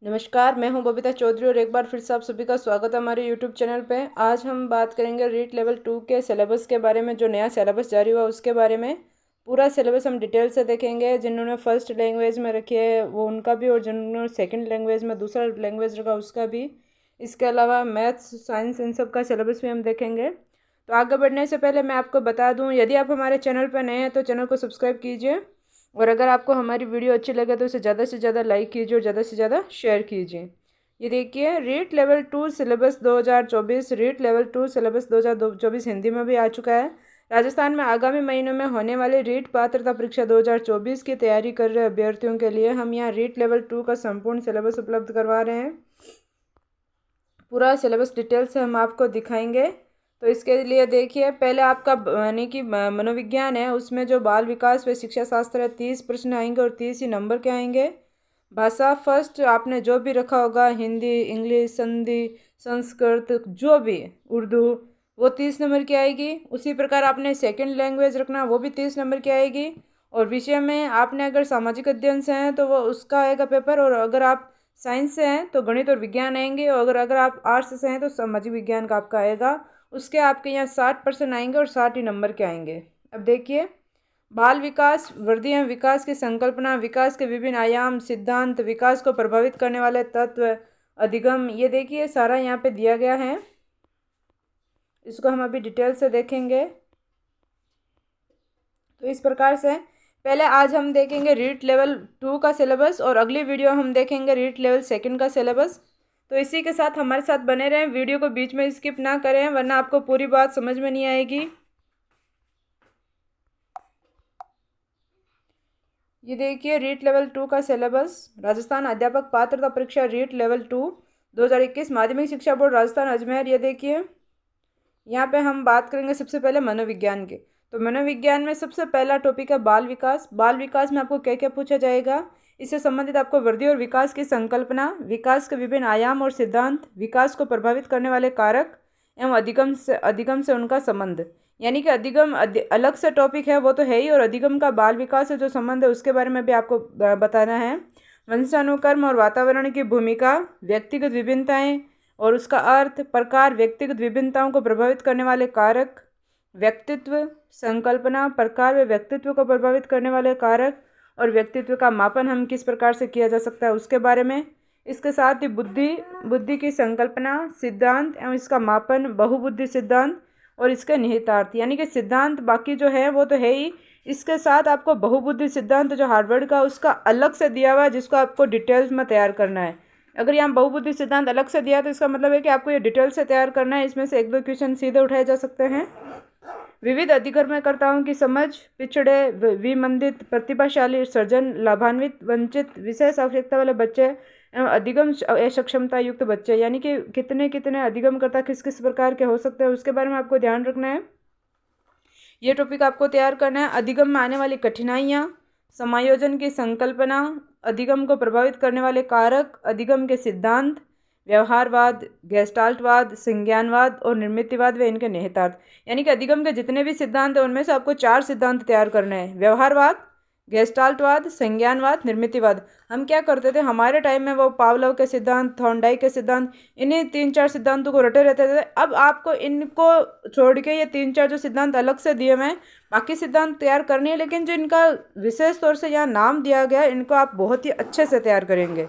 नमस्कार, मैं हूं बबीता चौधरी और एक बार फिर से आप सभी का स्वागत है हमारे यूट्यूब चैनल पे। आज हम बात करेंगे रीट लेवल 2 के सिलेबस के बारे में। जो नया सिलेबस जारी हुआ उसके बारे में पूरा सिलेबस हम डिटेल से देखेंगे। जिन्होंने फर्स्ट लैंग्वेज में रखी है वो उनका भी, और जिन्होंने सेकंड लैंग्वेज में दूसरा लैंग्वेज रखा उसका भी। इसके अलावा मैथ्स, साइंस, इन सब का सिलेबस भी हम देखेंगे। तो आगे बढ़ने से पहले मैं आपको बता दूँ, यदि आप हमारे चैनल पर नए हैं तो चैनल को सब्सक्राइब कीजिए, और अगर आपको हमारी वीडियो अच्छी लगे तो इसे ज़्यादा से ज़्यादा लाइक कीजिए और ज़्यादा से ज़्यादा शेयर कीजिए। ये देखिए, REET level 2 syllabus 2024, REET level 2 syllabus 2024 Hindi में भी आ चुका है। राजस्थान में आगामी महीनों में होने वाले रीट पात्रता परीक्षा 2024 की तैयारी कर रहे अभ्यर्थियों के लिए हम यहाँ रीट लेवल 2 का संपूर्ण सिलेबस उपलब्ध करवा रहे हैं। पूरा सिलेबस डिटेल से हम आपको दिखाएंगे। तो इसके लिए देखिए, पहले आपका यानी कि मनोविज्ञान है, उसमें जो बाल विकास व शिक्षा शास्त्र है 30 प्रश्न आएंगे और 30 ही नंबर के आएंगे। भाषा फर्स्ट आपने जो भी रखा होगा, हिंदी, इंग्लिश, संधि, संस्कृत, जो भी, उर्दू, वो 30 नंबर की आएगी। उसी प्रकार आपने सेकंड लैंग्वेज रखना, वो भी 30 नंबर की आएगी। और विषय में आपने अगर सामाजिक अध्ययन से हैं तो वो उसका आएगा पेपर, और अगर आप साइंस से हैं तो गणित और विज्ञान आएंगे, और अगर आप आर्ट्स से हैं तो सामाजिक विज्ञान का आपका आएगा। उसके आपके यहाँ 60% आएंगे और 60 ही नंबर के आएंगे। अब देखिए, बाल विकास, वृद्धि एवं विकास की संकल्पना, विकास के विभिन्न आयाम, सिद्धांत, विकास को प्रभावित करने वाले तत्व, अधिगम, ये देखिए सारा यहाँ पे दिया गया है। इसको हम अभी डिटेल से देखेंगे। तो इस प्रकार से पहले आज हम देखेंगे रीट लेवल 2 का सिलेबस, और अगली वीडियो हम देखेंगे रीट लेवल 2 का सिलेबस। तो इसी के साथ हमारे साथ बने रहें, वीडियो को बीच में स्किप ना करें वरना आपको पूरी बात समझ में नहीं आएगी। ये देखिए, रीट लेवल 2 का सिलेबस, राजस्थान अध्यापक पात्रता परीक्षा रीट लेवल 2 2021, माध्यमिक शिक्षा बोर्ड राजस्थान अजमेर। ये देखिए, यहाँ पे हम बात करेंगे सबसे पहले मनोविज्ञान के। तो मनोविज्ञान में सबसे पहला टॉपिक है बाल विकास। बाल विकास में आपको क्या क्या पूछा जाएगा, इससे संबंधित आपको वृद्धि और विकास की संकल्पना, विकास के विभिन्न आयाम और सिद्धांत, विकास को प्रभावित करने वाले कारक एवं अधिगम से उनका संबंध। यानी कि अधिगम अलग से टॉपिक है, वो तो है ही, और अधिगम का बाल विकास से जो संबंध है उसके बारे में भी आपको बताना है। वंशानुक्रम और वातावरण की भूमिका, व्यक्तिगत विभिन्नताएं और उसका अर्थ, प्रकार, व्यक्तिगत विभिन्नताओं को प्रभावित करने वाले कारक, व्यक्तित्व, संकल्पना, प्रकार व व्यक्तित्व को प्रभावित करने वाले कारक, और व्यक्तित्व का मापन हम किस प्रकार से किया जा सकता है उसके बारे में। इसके साथ ही बुद्धि की संकल्पना, सिद्धांत एवं इसका मापन, बहुबुद्धि सिद्धांत और इसके निहितार्थ। यानी कि सिद्धांत बाकी जो है वो तो है ही, इसके साथ आपको बहुबुद्धि सिद्धांत जो हार्वर्ड का उसका अलग से दिया हुआ है, जिसको आपको डिटेल्स में तैयार करना है। अगर यहाँ बहुबुद्धि सिद्धांत अलग से दिया तो इसका मतलब है कि आपको ये डिटेल से तैयार करना है। इसमें से एक दो क्वेश्चन सीधे उठाए जा सकते हैं। विविध अधिकर्मकर्ताओं की समझ, पिछड़े, विमंदित, प्रतिभाशाली, सर्जन, लाभान्वित, वंचित, विशेष आवश्यकता वाले बच्चे एवं अधिगम अक्षमता युक्त बच्चे। यानी कि कितने कितने अधिगमकर्ता किस किस प्रकार के हो सकते हैं उसके बारे में आपको ध्यान रखना है। ये टॉपिक आपको तैयार करना है। अधिगम में आने वाली कठिनाइयाँ, समायोजन की संकल्पना, अधिगम को प्रभावित करने वाले कारक, अधिगम के सिद्धांत, व्यवहारवाद, गेस्टाल्टवाद, संज्ञानवाद और निर्मितिवाद व इनके निहितार्थ। यानी कि अधिगम के जितने भी सिद्धांत हैं उनमें से आपको 4 सिद्धांत तैयार करने हैं: व्यवहारवाद, गेस्टाल्टवाद, संज्ञानवाद, निर्मितिवाद। हम क्या करते थे हमारे टाइम में, वो पावलोव के सिद्धांत, थॉर्नडाइक के सिद्धांत, इन्हीं 3-4 सिद्धांतों को रटे रहते थे। अब आपको इनको छोड़ के ये 3-4 जो सिद्धांत अलग से दिए हुए हैं, बाकी सिद्धांत तैयार करनी है, लेकिन जो इनका विशेष तौर से यहाँ नाम दिया गया है इनको आप बहुत ही अच्छे से तैयार करेंगे।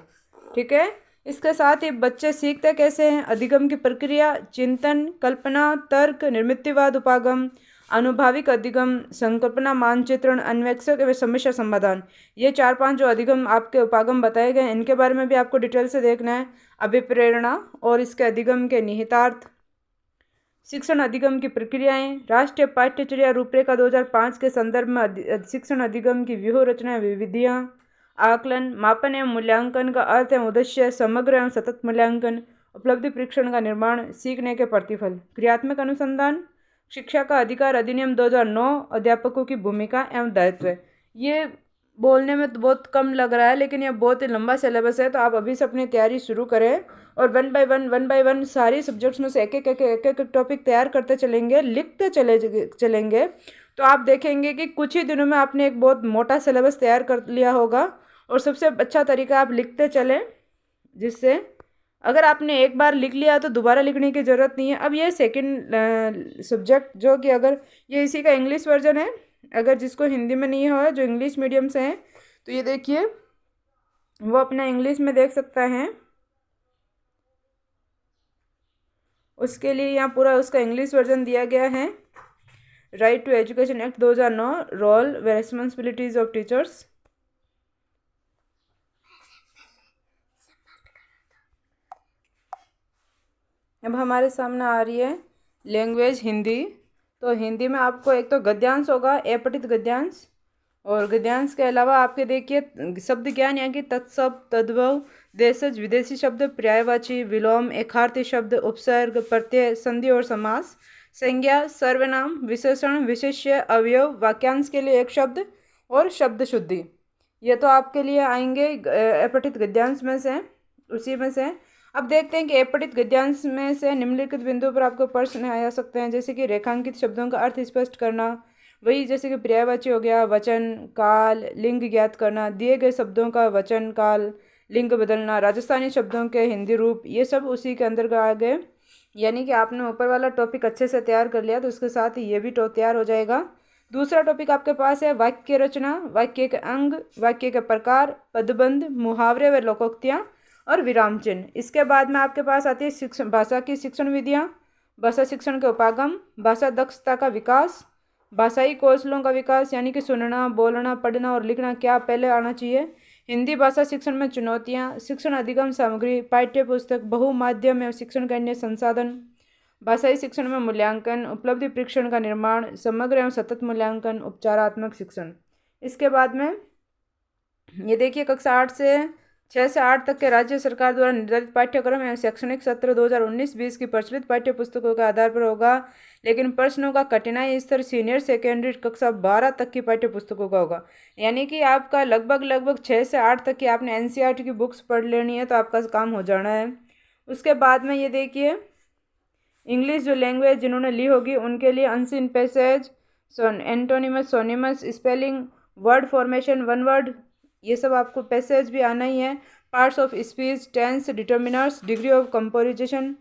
ठीक है। इसके साथ ही बच्चे सीखते कैसे हैं, अधिगम की प्रक्रिया, चिंतन, कल्पना, तर्क, निर्मितिवाद, उपागम, अनुभाविक अधिगम, संकल्पना, मानचित्रण, अन्वेषक एवं समस्या समाधान। ये 4-5 जो अधिगम आपके उपागम बताए गए हैं इनके बारे में भी आपको डिटेल से देखना है। अभिप्रेरणा और इसके अधिगम के निहितार्थ, शिक्षण अधिगम की प्रक्रियाएं, राष्ट्रीय पाठ्यचर्या रूपरेखा 2005 के संदर्भ में शिक्षण अधिगम की व्यूह रचना, विधियाँ, आकलन, मापन एवं मूल्यांकन का अर्थ एवं उद्देश्य, समग्र एवं सतत मूल्यांकन, उपलब्धि परीक्षण का निर्माण, सीखने के प्रतिफल, क्रियात्मक अनुसंधान, शिक्षा का अधिकार अधिनियम 2009, अध्यापकों की भूमिका एवं दायित्व। ये बोलने में तो बहुत कम लग रहा है, लेकिन यह बहुत ही लंबा सिलेबस है, तो आप अभी से अपनी तैयारी शुरू करें और वन बाय वन सारी सब्जेक्ट्स में से एक टॉपिक तैयार करते चलेंगे, लिखते चलेंगे, तो आप देखेंगे कि कुछ ही दिनों में आपने एक बहुत मोटा सिलेबस तैयार कर लिया होगा। और सबसे अच्छा तरीका, आप लिखते चलें, जिससे अगर आपने एक बार लिख लिया तो दोबारा लिखने की ज़रूरत नहीं है। अब ये सेकंड सब्जेक्ट जो कि अगर ये इसी का इंग्लिश वर्जन है, अगर जिसको हिंदी में नहीं हो, जो इंग्लिश मीडियम से हैं, तो ये देखिए वो अपना इंग्लिश में देख सकता है। उसके लिए यहाँ पूरा उसका इंग्लिश वर्जन दिया गया है। Right to education act 2009, role व रेस्पॉन्सिबिलिटीज ऑफ टीचर्स। अब हमारे सामने आ रही है लैंग्वेज हिंदी। तो हिंदी में आपको एक तो गद्यांश होगा, अपठित गद्यांश, और गद्यांश के अलावा आपके देखिए शब्द ज्ञान, यहाँ की तत्शब्द, तद्भव, देशज, विदेशी शब्द, पर्यायवाची, विलोम, एकार्थी शब्द, उपसर्ग, प्रत्यय, संधि और समास, संज्ञा, सर्वनाम, विशेषण, विशेष्य, अवयव, वाक्यांश के लिए एक शब्द और शब्द शुद्धि। ये तो आपके लिए आएंगे अपठित गद्यांश में से, उसी में से। अब देखते हैं कि अपठित गद्यांश में से निम्नलिखित बिंदुओं पर आपको प्रश्न आ सकते हैं, जैसे कि रेखांकित शब्दों का अर्थ स्पष्ट करना, वही जैसे कि पर्यायवाची हो गया, वचन, काल, लिंग ज्ञात करना, दिए गए शब्दों का वचन, काल, लिंग बदलना, राजस्थानी शब्दों के हिंदी रूप, ये सब उसी के अंदर आ गए। यानी कि आपने ऊपर वाला टॉपिक अच्छे से तैयार कर लिया तो उसके साथ ही ये भी तैयार हो जाएगा। दूसरा टॉपिक आपके पास है वाक्य रचना, वाक्य के अंग, वाक्य के प्रकार, पदबंध, मुहावरे व लोकोक्तियाँ और विराम चिन्ह। इसके बाद में आपके पास आती है शिक्षण, भाषा की शिक्षण विधियाँ, भाषा शिक्षण के उपागम, भाषा दक्षता का विकास, भाषाई कौशलों का विकास, यानी कि सुनना, बोलना, पढ़ना और लिखना क्या पहले आना चाहिए। हिंदी भाषा शिक्षण में चुनौतियाँ, शिक्षण अधिगम सामग्री, पाठ्य पुस्तक, बहुमाध्यम एवं शिक्षण के अन्य संसाधन, भाषाई शिक्षण में मूल्यांकन, उपलब्धि परीक्षण का निर्माण, समग्र एवं सतत मूल्यांकन, उपचारात्मक शिक्षण। इसके बाद में ये देखिए कक्षा 6 से 8 तक के राज्य सरकार द्वारा निर्धारित पाठ्यक्रम एवं शैक्षणिक सत्र 2019-20 की प्रचलित पाठ्य पुस्तकों के आधार पर होगा, लेकिन प्रश्नों का कठिनाई स्तर सीनियर सेकेंडरी कक्षा 12 तक की पाठ्य पुस्तकों का होगा। यानी कि आपका लगभग 6 से 8 तक की आपने एनसीईआरटी की बुक्स पढ़ लेनी है तो आपका काम हो जाना है। उसके बाद में ये देखिए इंग्लिश जो लैंग्वेज जिन्होंने ली होगी उनके लिए unseen passage, antonyms, synonyms, spelling, word formation, one word, ये सब आपको पैसेज भी आना ही है। Parts of speech, tense, determiners, degree of composition,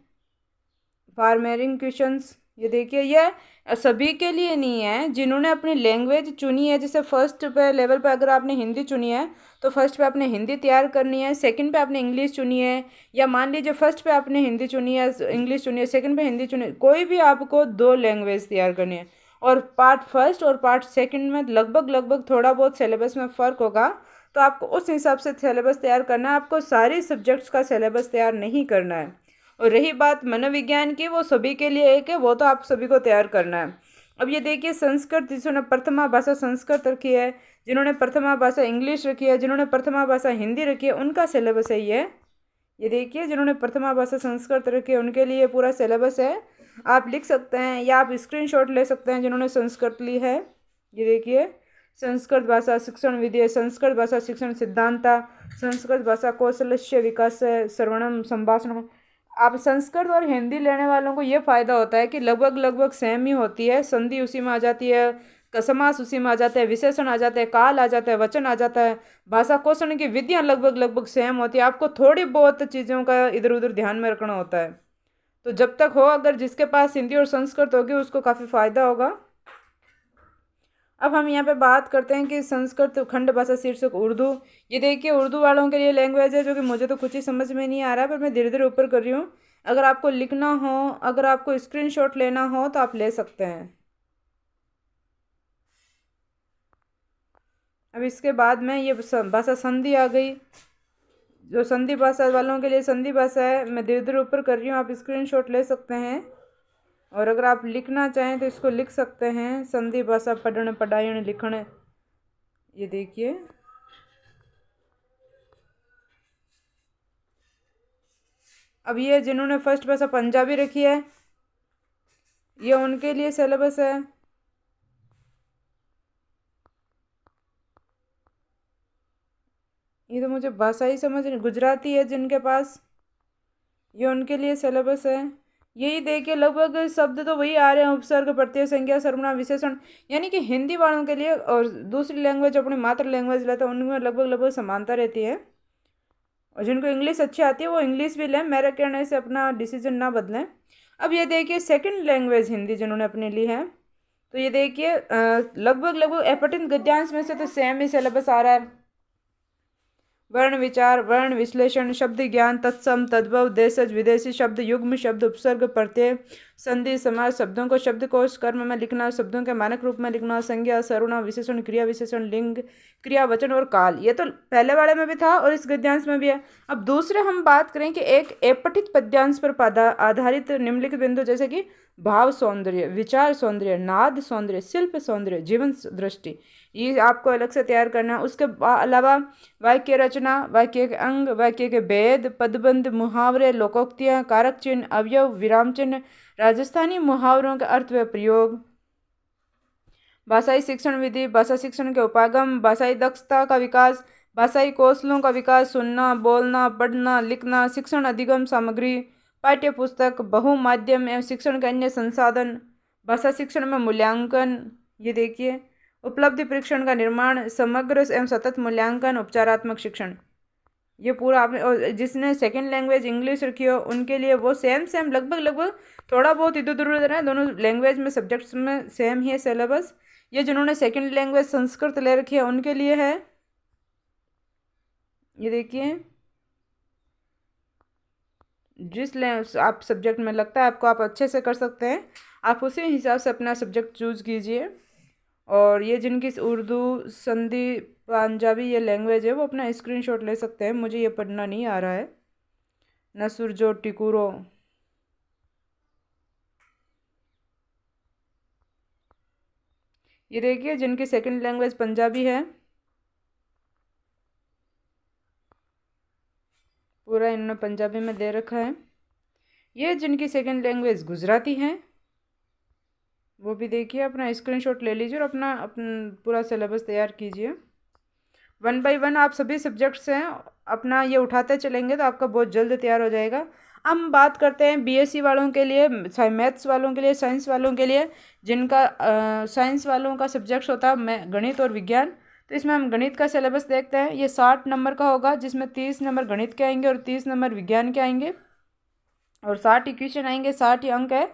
framing questions. ये देखिए ये सभी के लिए नहीं है, जिन्होंने अपनी लैंग्वेज चुनी है। जैसे फर्स्ट पे लेवल पे अगर आपने हिंदी चुनी है तो फर्स्ट पे आपने हिंदी तैयार करनी है, सेकंड पे आपने इंग्लिश चुनी है, या मान लीजिए फर्स्ट पे आपने हिंदी चुनी है, इंग्लिश चुनी है, सेकंड पे हिंदी चुनी है, कोई भी आपको 2 लैंग्वेज तैयार करनी है। और पार्ट फर्स्ट और पार्ट सेकंड में लगभग थोड़ा बहुत सिलेबस में फ़र्क होगा, तो आपको उस हिसाब से सिलेबस तैयार करना है। आपको सारी सब्जेक्ट्स का सिलेबस तैयार नहीं करना है। और रही बात मनोविज्ञान की, वो सभी के लिए एक है, वो तो आप सभी को तैयार करना है। अब ये देखिए संस्कृत, जिन्होंने प्रथमा भाषा संस्कृत रखी है, जिन्होंने प्रथमा भाषा इंग्लिश रखी है, जिन्होंने प्रथमा भाषा हिंदी रखी है, उनका सिलेबस है ये देखिए जिन्होंने प्रथमा भाषा संस्कृत रखी है उनके लिए पूरा सिलेबस है। आप लिख सकते हैं या आप स्क्रीनशॉट ले सकते हैं जिन्होंने संस्कृत ली है। ये देखिए संस्कृत भाषा शिक्षण विधि, संस्कृत भाषा शिक्षण सिद्धांता, संस्कृत भाषा कौशलस्य विकास, श्रवणम संभाषण। आप संस्कृत और हिंदी लेने वालों को ये फ़ायदा होता है कि लगभग सेम ही होती है, संधि उसी में आ जाती है, समास उसी में आ जाता है, विशेषण आ जाता है, काल आ जाता है, वचन आ जाता है, भाषा कौशल की विधियाँ लगभग सेम होती है। आपको थोड़ी बहुत चीज़ों का इधर उधर ध्यान में रखना होता है। तो जब तक हो, अगर जिसके पास हिंदी और संस्कृत होगी उसको काफ़ी फ़ायदा होगा। अब हम यहाँ पे बात करते हैं कि संस्कृत खंड भाषा शीर्षक उर्दू। ये देखिए उर्दू वालों के लिए लैंग्वेज है, जो कि मुझे तो कुछ ही समझ में नहीं आ रहा है, पर मैं धीरे धीरे ऊपर कर रही हूँ। अगर आपको लिखना हो, अगर आपको स्क्रीनशॉट लेना हो तो आप ले सकते हैं। अब इसके बाद में ये भाषा संधि आ गई, जो संधि भाषा वालों के लिए संधि भाषा है। मैं धीरे धीरे ऊपर कर रही हूँ, आप स्क्रीनशॉट ले सकते हैं, और अगर आप लिखना चाहें तो इसको लिख सकते हैं। संधि भाषा पढ़ने, पढ़ायण, लिखण। ये देखिए अब ये जिन्होंने फर्स्ट भाषा पंजाबी रखी है ये उनके लिए सिलेबस है। ये तो मुझे भाषा ही समझ नहीं, गुजराती है जिनके पास, ये उनके लिए सिलेबस है। यही देखिए लगभग शब्द तो वही आ रहे हैं, उपसर्ग, प्रत्यय, संज्ञा, सर्वनाम, विशेषण। यानी कि हिंदी वालों के लिए और दूसरी लैंग्वेज अपनी मातृ लैंग्वेज लेते हैं उनमें लगभग समानता रहती है। और जिनको इंग्लिश अच्छी आती है वो इंग्लिश भी लें, मेरे कहने से अपना डिसीजन ना बदलें। अब ये देखिए सेकंड लैंग्वेज हिंदी जिन्होंने अपने ली है, तो ये देखिए लगभग लगभग अपठित गद्यांश में से तो सेम ही सिलेबस आ रहा है। वर्ण विचार, वर्ण विश्लेषण, शब्द ज्ञान, तत्सम, तद्भव, देशज, विदेशी शब्द, युग्म शब्द, उपसर्ग, प्रत्यय, संधि, समास, शब्दों को शब्दकोश कर्म में लिखना, शब्दों के मानक रूप में लिखना, संज्ञा, सर्वनाम, विशेषण, क्रिया विशेषण, लिंग, क्रिया वचन और काल। ये तो पहले वाले में भी था और इस गद्यांश में भी है। अब दूसरे हम बात करें कि एक अपठित पद्यांश पर आधारित निम्नलिखित बिंदु जैसे कि भाव सौंदर्य, विचार सौंदर्य, नाद सौंदर्य, शिल्प सौंदर्य, जीवन दृष्टि, ये आपको अलग से तैयार करना है। उसके अलावा वाक्य रचना, वाक्य के अंग, वाक्य के भेद, पदबंध, मुहावरे, लोकोक्तियाँ, कारक चिन्ह, अवयव, विराम चिन्ह, राजस्थानी मुहावरों के अर्थ व प्रयोग, भाषाई शिक्षण विधि, भाषा शिक्षण के उपागम, भाषाई दक्षता का विकास, भाषाई कौशलों का विकास, सुनना, बोलना, पढ़ना, लिखना, शिक्षण अधिगम सामग्री, पाठ्य पुस्तक, बहुमाध्यम एवं शिक्षण के अन्य संसाधन, भाषा शिक्षण में मूल्यांकन, ये देखिए उपलब्धि परीक्षण का निर्माण, समग्र एवं सतत मूल्यांकन, उपचारात्मक शिक्षण, ये पूरा आपने। और जिसने सेकंड लैंग्वेज इंग्लिश रखी हो उनके लिए वो सेम लगभग लगभग थोड़ा बहुत इधर उधर है, दोनों लैंग्वेज में सब्जेक्ट्स में सेम ही है सिलेबस। ये जिन्होंने सेकंड लैंग्वेज संस्कृत ले रखी है उनके लिए है, ये देखिए जिस आप सब्जेक्ट में लगता है आपको आप अच्छे से कर सकते हैं, आप उसी हिसाब से अपना सब्जेक्ट चूज कीजिए। और ये जिनकी उर्दू, संधि, पंजाबी ये लैंग्वेज है वो अपना स्क्रीनशॉट ले सकते हैं। मुझे ये पढ़ना नहीं आ रहा है। नसुरजो टिकुरो, ये देखिए जिनकी सेकंड लैंग्वेज पंजाबी है, पूरा इन्होंने पंजाबी में दे रखा है। ये जिनकी सेकंड लैंग्वेज गुजराती है वो भी देखिए, अपना स्क्रीनशॉट ले लीजिए और अपना पूरा सिलेबस तैयार कीजिए। 1 बाय 1 आप सभी सब्जेक्ट्स हैं अपना ये उठाते चलेंगे तो आपका बहुत जल्द तैयार हो जाएगा। अब हम बात करते हैं बीएससी वालों के लिए, मैथ्स वालों के लिए, साइंस वालों के लिए। जिनका साइंस वालों का सब्जेक्ट्स होता है गणित और विज्ञान, तो इसमें हम गणित का सिलेबस देखते हैं। ये 60 नंबर का होगा जिसमें 30 नंबर गणित के आएंगे और 30 नंबर विज्ञान के आएंगे और 60 इक्वेशन आएंगे, 60 ही अंक है।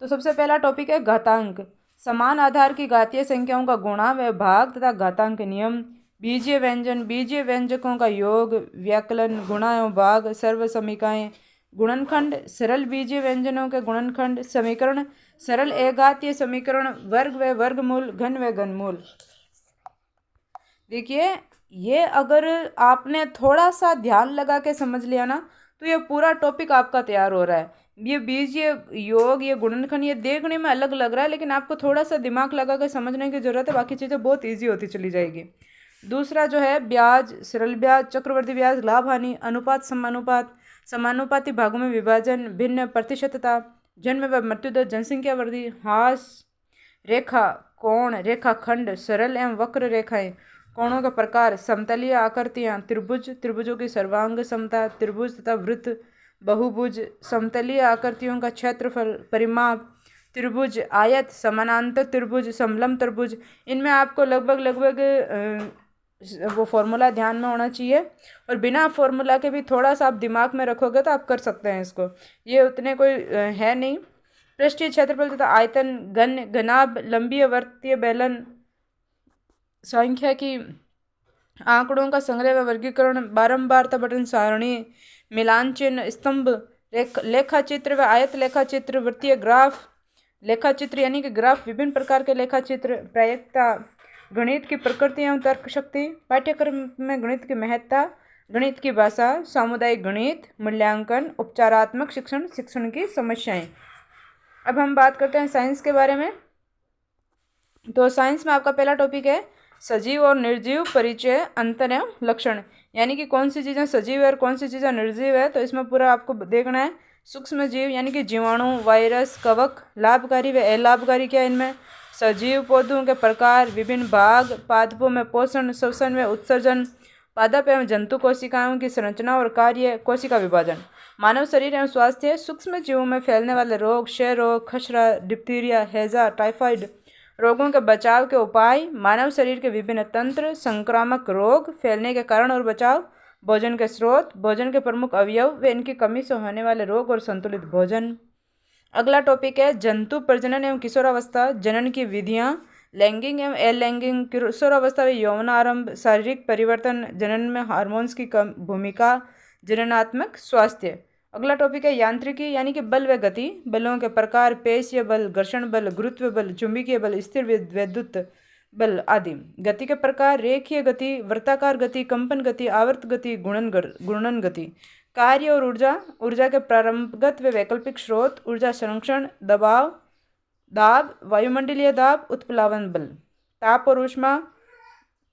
तो सबसे पहला टॉपिक है घातांक, समान आधार की घातीय संख्याओं का गुणा व भाग तथा घातांक नियम, बीजीय व्यंजन, बीजीय व्यंजकों का योग, व्याकलन, गुणा एवं भाग, सर्व समीकाएं, गुणनखंड, सरल बीजीय व्यंजनों के गुणनखंड, समीकरण, सरल एघातीय समीकरण, वर्ग व वर्गमूल, घन व घनमूल। देखिए ये अगर आपने थोड़ा सा ध्यान लगा के समझ लिया ना तो ये पूरा टॉपिक आपका तैयार हो रहा है। ये बीजीय योग, ये गुणनखंड, ये देखने में अलग लग रहा है लेकिन आपको थोड़ा सा दिमाग लगा के समझने की जरूरत है, बाकी चीज़ें बहुत ईजी होती चली जाएगी। दूसरा जो है ब्याज, सरल ब्याज, चक्रवर्ती ब्याज, लाभ हानि, अनुपात, समानुपात, समानुपाती भागों में विभाजन, भिन्न, प्रतिशतता, जन्म व मृत्यु दर, जनसंख्या वृद्धि, हास, रेखा, कोण, रेखाखंड, सरल एवं वक्र रेखाएं, कोणों के प्रकार, समतलीय आकृतियां, त्रिभुज, त्रिभुजों की सर्वांग समता, त्रिभुज तथा वृत्त, बहुभुज, समतलीय आकृतियों का क्षेत्रफल, परिमाप, त्रिभुज, आयत, समानांतर त्रिभुज, समलंब त्रिभुज। इनमें आपको लगभग वो फॉर्मूला ध्यान में होना चाहिए और बिना फॉर्मूला के भी थोड़ा सा आप दिमाग में रखोगे तो आप कर सकते हैं इसको, ये उतने कोई है नहीं। पृष्ठीय क्षेत्रफल तथा आयतन, घन, घनाभ, लंबी वर्तीय बेलन, संख्या की आंकड़ों का संग्रह व वर्गीकरण, बारंबारता बटन सारणी, मिलान चिन्ह, स्तंभ, लेखा चित्र व आयत लेखा चित्र, वृत्तीय ग्राफ, लेखा चित्र यानी कि ग्राफ, विभिन्न प्रकार के लेखा चित्र, प्रायिकता, गणित की प्रकृति एवं तर्क शक्ति, पाठ्यक्रम में गणित की महत्ता, गणित की भाषा, सामुदायिक गणित, मूल्यांकन, उपचारात्मक शिक्षण, शिक्षण की समस्याएं। अब हम बात करते हैं साइंस के बारे में। तो साइंस में आपका पहला टॉपिक है सजीव और निर्जीव परिचय, अंतर एवं लक्षण, यानी कि कौन सी चीज़ें सजीव है और कौन सी चीज़ें निर्जीव है। तो इसमें पूरा आपको देखना है। सूक्ष्म जीव यानी कि जीवाणु, वायरस, कवक, लाभकारी व अलाभकारी क्या इनमें, सजीव पौधों के प्रकार, विभिन्न भाग, पादपों में पोषण, श्वसन व उत्सर्जन, पादप एवं जंतु कोशिकाओं की संरचना और कार्य, कोशिका विभाजन, मानव शरीर एवं स्वास्थ्य, सूक्ष्म जीवों में फैलने वाले रोग, क्षय रोग, खसरा, डिप्थीरिया, हैजा, टाइफाइड रोगों के बचाव के उपाय, मानव शरीर के विभिन्न तंत्र, संक्रामक रोग, फैलने के कारण और बचाव, भोजन के स्रोत, भोजन के प्रमुख अवयव व इनकी कमी से होने वाले रोग और संतुलित भोजन। अगला टॉपिक है जंतु प्रजनन एवं किशोरावस्था, जनन की विधियां, लैंगिक एवं अलैंगिक, किशोरावस्था व यौवनारंभ, शारीरिक परिवर्तन, जनन में हार्मोन्स की भूमिका, जननात्मक स्वास्थ्य। अगला टॉपिक है यांत्रिकी यानी कि बल व गति, बलों के प्रकार, पेशीय बल, घर्षण बल, गुरुत्व बल, चुंबकीय बल, स्थिर वैद्युत बल आदि। गति के प्रकार, रेखीय गति, वृत्ताकार गति, कंपन गति, आवर्त गति, घूर्णन गति। कार्य और ऊर्जा, ऊर्जा के प्रारंभगत व वैकल्पिक स्रोत, ऊर्जा संरक्षण, दबाव, दाब, वायुमंडलीय दाब, उत्प्लावन बल। ताप और ऊष्मा,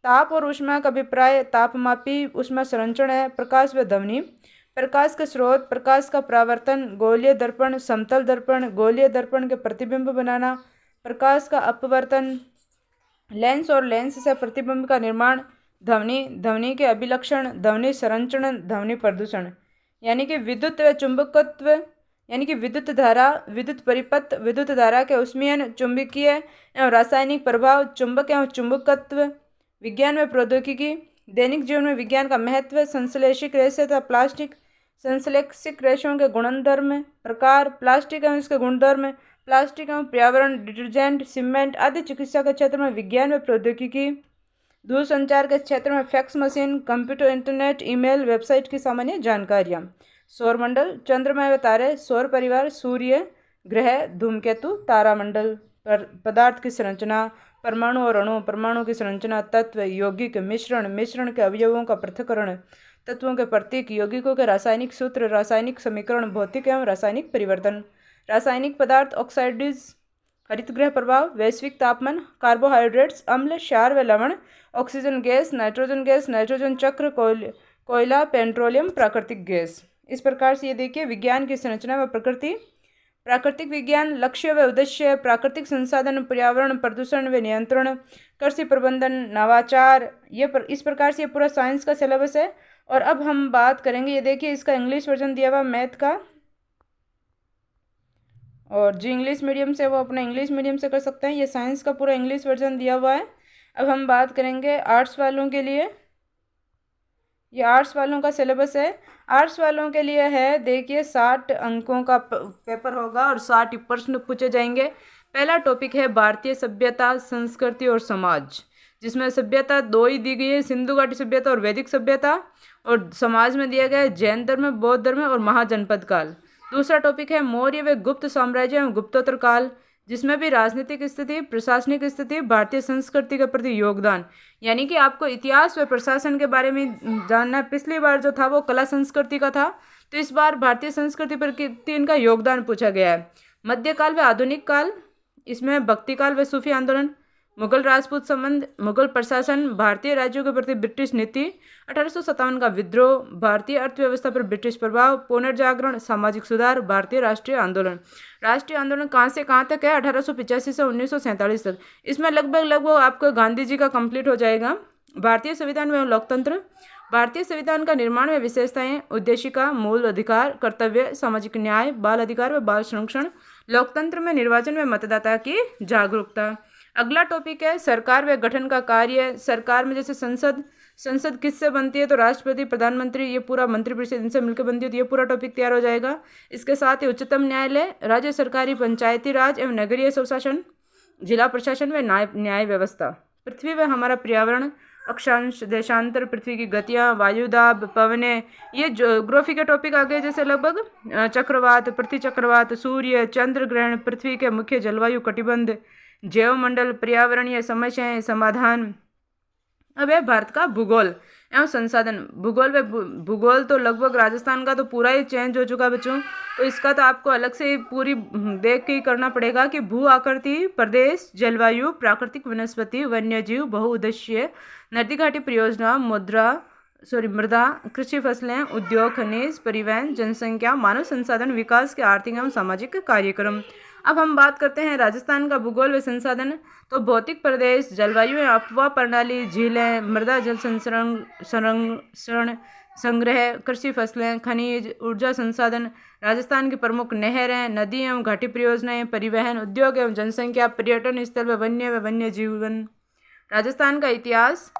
ताप और ऊष्मा का अभिप्राय तापमापी ऊष्मा संरक्षण है। प्रकाश व ध्वनि, प्रकाश के स्रोत, प्रकाश का परावर्तन, गोलीय दर्पण, समतल दर्पण, गोलीय दर्पण के प्रतिबिंब बनाना, प्रकाश का अपवर्तन, लेंस और लेंस से प्रतिबिंब का निर्माण, ध्वनि, ध्वनि के अभिलक्षण, ध्वनि संरक्षण, ध्वनि प्रदूषण। यानी कि विद्युत व चुंबकत्व, यानी कि विद्युत धारा, विद्युत परिपथ, विद्युत धारा के उष्मीयन, चुंबकीय एवं रासायनिक प्रभाव, चुंबक एवं चुंबकत्व। विज्ञान व प्रौद्योगिकी, दैनिक जीवन में विज्ञान का महत्व, संश्लेषिक रेशे तथा प्लास्टिक, संश्लेषिक रेशों के गुणधर्म, प्रकार, प्लास्टिक एवं इसके गुणधर्म, प्लास्टिक एवं पर्यावरण, डिटर्जेंट, सीमेंट आदि। चिकित्सा के क्षेत्र में विज्ञान व प्रौद्योगिकी, दूरसंचार के क्षेत्र में fax machine, computer, internet, email, website की सामान्य जानकारियाँ। सौरमंडल, चंद्रमा व तारे, सौर परिवार, सूर्य, ग्रह, धूमकेतु, तारामंडल। पदार्थ की संरचना, परमाणु और अणु, परमाणु की संरचना, तत्व, यौगिक, मिश्रण, मिश्रण के अवयवों का पृथक्करण, तत्वों के प्रतीक, यौगिकों के रासायनिक सूत्र, रासायनिक समीकरण, भौतिक एवं रासायनिक परिवर्तन। रासायनिक पदार्थ, ऑक्साइड्स, हरितगृह प्रभाव, वैश्विक तापमान, कार्बोहाइड्रेट्स, अम्ल, क्षार व लवण, ऑक्सीजन गैस, नाइट्रोजन चक्र, कोयला, पेट्रोलियम, प्राकृतिक गैस। इस प्रकार से ये देखिए विज्ञान की संरचना व प्रकृति। प्राकृतिक विज्ञान, लक्ष्य व उद्देश्य, प्राकृतिक संसाधन, पर्यावरण, प्रदूषण व नियंत्रण, कृषि प्रबंधन, नवाचार। इस प्रकार से ये पूरा साइंस का सिलेबस है। और अब हम बात करेंगे, ये देखिए इसका इंग्लिश वर्जन दिया हुआ मैथ का, और जो इंग्लिश मीडियम से वो अपना इंग्लिश मीडियम से कर सकते हैं। ये साइंस का पूरा इंग्लिश वर्जन दिया हुआ है। अब हम बात करेंगे आर्ट्स वालों के लिए। ये आर्ट्स वालों का सिलेबस है। आर्ट्स वालों के लिए है, देखिए 60 अंकों का पेपर होगा और 60 प्रश्न पूछे जाएंगे। पहला टॉपिक है भारतीय सभ्यता, संस्कृति और समाज, जिसमें सभ्यता 2 ही दी गई है, सिंधु घाटी सभ्यता और वैदिक सभ्यता। और समाज में दिया गया है जैन धर्म, बौद्ध धर्म और महाजनपद काल। दूसरा टॉपिक है मौर्य व गुप्त साम्राज्य एवं गुप्तोत्तर काल, जिसमें भी राजनीतिक स्थिति, प्रशासनिक स्थिति, भारतीय संस्कृति के प्रति योगदान। यानी कि आपको इतिहास व प्रशासन के बारे में जानना है। पिछली बार जो था वो कला संस्कृति का था, तो इस बार भारतीय संस्कृति पर इनका योगदान पूछा गया है। मध्यकाल व आधुनिक काल, इसमें भक्ति काल व सूफी आंदोलन, मुगल राजपूत संबंध, मुगल प्रशासन, भारतीय राज्यों के प्रति ब्रिटिश नीति, 1857 का विद्रोह, भारतीय अर्थव्यवस्था पर ब्रिटिश प्रभाव, पुनर्जागरण, सामाजिक सुधार, भारतीय राष्ट्रीय आंदोलन। राष्ट्रीय आंदोलन कहाँ से कहाँ तक है? 1885 से 1947 तक। इसमें लगभग आपको गांधी जी का कंप्लीट हो जाएगा। भारतीय संविधान में लोकतंत्र, भारतीय संविधान का निर्माण में विशेषताएं, उद्देशिका, मूल अधिकार, कर्तव्य, सामाजिक न्याय, बाल अधिकार व बाल संरक्षण, लोकतंत्र में निर्वाचन व मतदाता की जागरूकता। अगला टॉपिक है सरकार व गठन का कार्य। सरकार में जैसे संसद किससे बनती है? तो राष्ट्रपति, प्रधानमंत्री, ये पूरा मंत्रिपरिषद इनसे मिलकर बनती है। तो ये पूरा टॉपिक तैयार हो जाएगा। इसके साथ ही उच्चतम न्यायालय, राज्य सरकारी, पंचायती राज एवं नगरीय स्वशासन, जिला प्रशासन व न्याय व्यवस्था। पृथ्वी व हमारा पर्यावरण, अक्षांश, देशांतर, पृथ्वी की गतियाँ, वायुदाब, पवनें, ये ज्योग्राफी के टॉपिक आ गए। जैसे लगभग चक्रवात, प्रतिचक्रवात, सूर्य, चंद्र ग्रहण, पृथ्वी के मुख्य जलवायु कटिबंध, जैवमंडल, पर्यावरणीय समस्याएं, समाधान। अब है भारत का भूगोल एवं संसाधन। भूगोल तो लगभग राजस्थान का तो पूरा ही चेंज हो चुका बच्चों, तो इसका तो आपको अलग से पूरी देख के ही करना पड़ेगा कि भू आकृति, प्रदेश, जलवायु, प्राकृतिक वनस्पति, वन्यजीव, बहुउद्देशीय, नदी घाटी परियोजना, मृदा, कृषि फसलें, उद्योग, खनिज, परिवहन, जनसंख्या, मानव संसाधन, विकास के आर्थिक एवं सामाजिक कार्यक्रम। अब हम बात करते हैं राजस्थान का भूगोल व संसाधन। तो भौतिक प्रदेश, जलवायु एवं अपवा प्रणाली, झीलें, मृदा जल संरक्षण संग्रह, कृषि फसलें, खनिज, ऊर्जा संसाधन, राजस्थान की प्रमुख नहरें, नदी एवं घाटी परियोजनाएं, परिवहन, उद्योग एवं जनसंख्या, पर्यटन स्थल व वन्य जीवन। राजस्थान का इतिहास,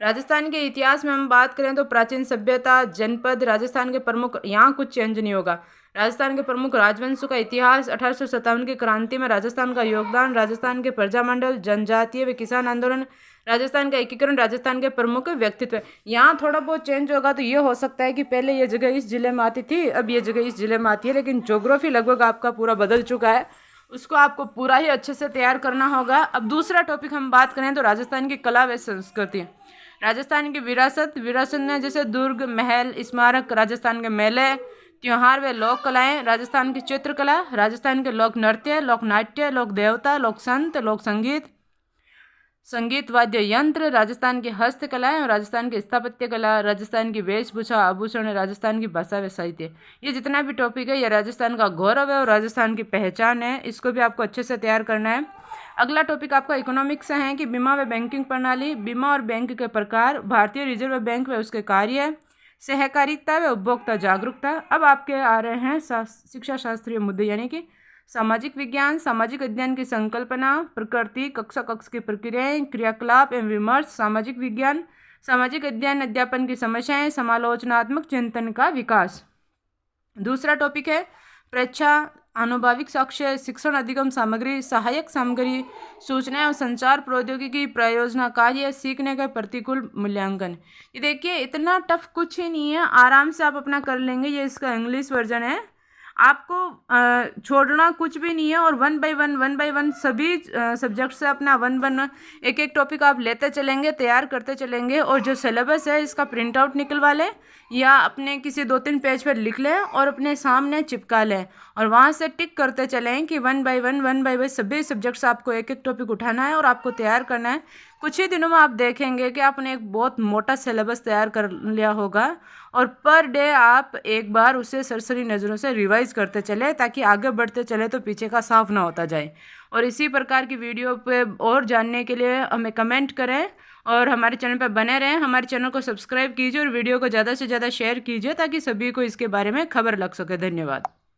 राजस्थान के इतिहास में हम बात करें तो प्राचीन सभ्यता, जनपद, राजस्थान के प्रमुख, यहाँ कुछ चेंज नहीं होगा। राजस्थान के प्रमुख राजवंशों का इतिहास, 1857 की क्रांति में राजस्थान का योगदान, राजस्थान के प्रजामंडल, जनजातीय व किसान आंदोलन, राजस्थान का एकीकरण, राजस्थान के प्रमुख व्यक्तित्व। यहाँ थोड़ा बहुत चेंज होगा तो ये हो सकता है कि पहले ये जगह इस जिले में आती थी, अब ये जगह इस जिले में आती है, लेकिन ज्योग्राफी लगभग आपका पूरा बदल चुका है। उसको आपको पूरा ही अच्छे से तैयार करना होगा। अब दूसरा टॉपिक हम बात करें तो राजस्थान की कला व संस्कृति। राजस्थान की विरासत में जैसे दुर्ग, महल, स्मारक, राजस्थान के मेले, त्योहार व लोक कलाएं, राजस्थान की चित्रकला, राजस्थान के लोक नृत्य, लोक नाट्य, लोक देवता, लोक संत, लोक संगीत, संगीत वाद्य यंत्र, राजस्थान की हस्तकलाएं और राजस्थान की स्थापत्य कला, राजस्थान की वेशभूषा, आभूषण, राजस्थान की भाषा व साहित्य। ये जितना भी टॉपिक है ये राजस्थान का गौरव है और राजस्थान की पहचान है। इसको भी आपको अच्छे से तैयार करना है। अगला टॉपिक आपका इकोनॉमिक्स से है कि बीमा व बैंकिंग प्रणाली, बीमा और बैंक के प्रकार, भारतीय रिजर्व बैंक व उसके कार्य, सहकारिता व उपभोक्ता जागरूकता। अब आपके आ रहे हैं शिक्षा शास्त्रीय मुद्दे, यानी कि सामाजिक विज्ञान, सामाजिक अध्ययन की संकल्पना, प्रकृति, कक्षा कक्ष की प्रक्रियाएं, क्रियाकलाप एवं विमर्श, सामाजिक विज्ञान, सामाजिक अध्ययन, अध्यापन की समस्याएं, समालोचनात्मक चिंतन का विकास। दूसरा टॉपिक है परीक्षा, आनुभाविक साक्ष्य, शिक्षण अधिगम सामग्री, सहायक सामग्री, सूचना एवं संचार प्रौद्योगिकी, प्रयोजना कार्य, सीखने का प्रतिकूल मूल्यांकन। ये देखिए इतना टफ कुछ ही नहीं है, आराम से आप अपना कर लेंगे। ये इसका इंग्लिश वर्जन है, आपको छोड़ना कुछ भी नहीं है और वन बाय वन सभी सब्जेक्ट से अपना वन एक एक टॉपिक आप लेते चलेंगे, तैयार करते चलेंगे। और जो सिलेबस है इसका प्रिंट आउट निकलवा लें या अपने किसी 2-3 पेज पर लिख लें और अपने सामने चिपका लें और वहाँ से टिक करते चलें कि वन बाय वन सभी सब्जेक्ट्स आपको एक एक टॉपिक उठाना है और आपको तैयार करना है। कुछ ही दिनों में आप देखेंगे कि आपने एक बहुत मोटा सिलेबस तैयार कर लिया होगा और पर डे आप एक बार उसे सरसरी नज़रों से रिवाइज करते चले ताकि आगे बढ़ते चले तो पीछे का साफ ना होता जाए। और इसी प्रकार की वीडियो पे और जानने के लिए हमें कमेंट करें और हमारे चैनल पर बने रहें। हमारे चैनल को सब्सक्राइब कीजिए और वीडियो को ज़्यादा से ज़्यादा शेयर कीजिए ताकि सभी को इसके बारे में खबर लग सके। धन्यवाद।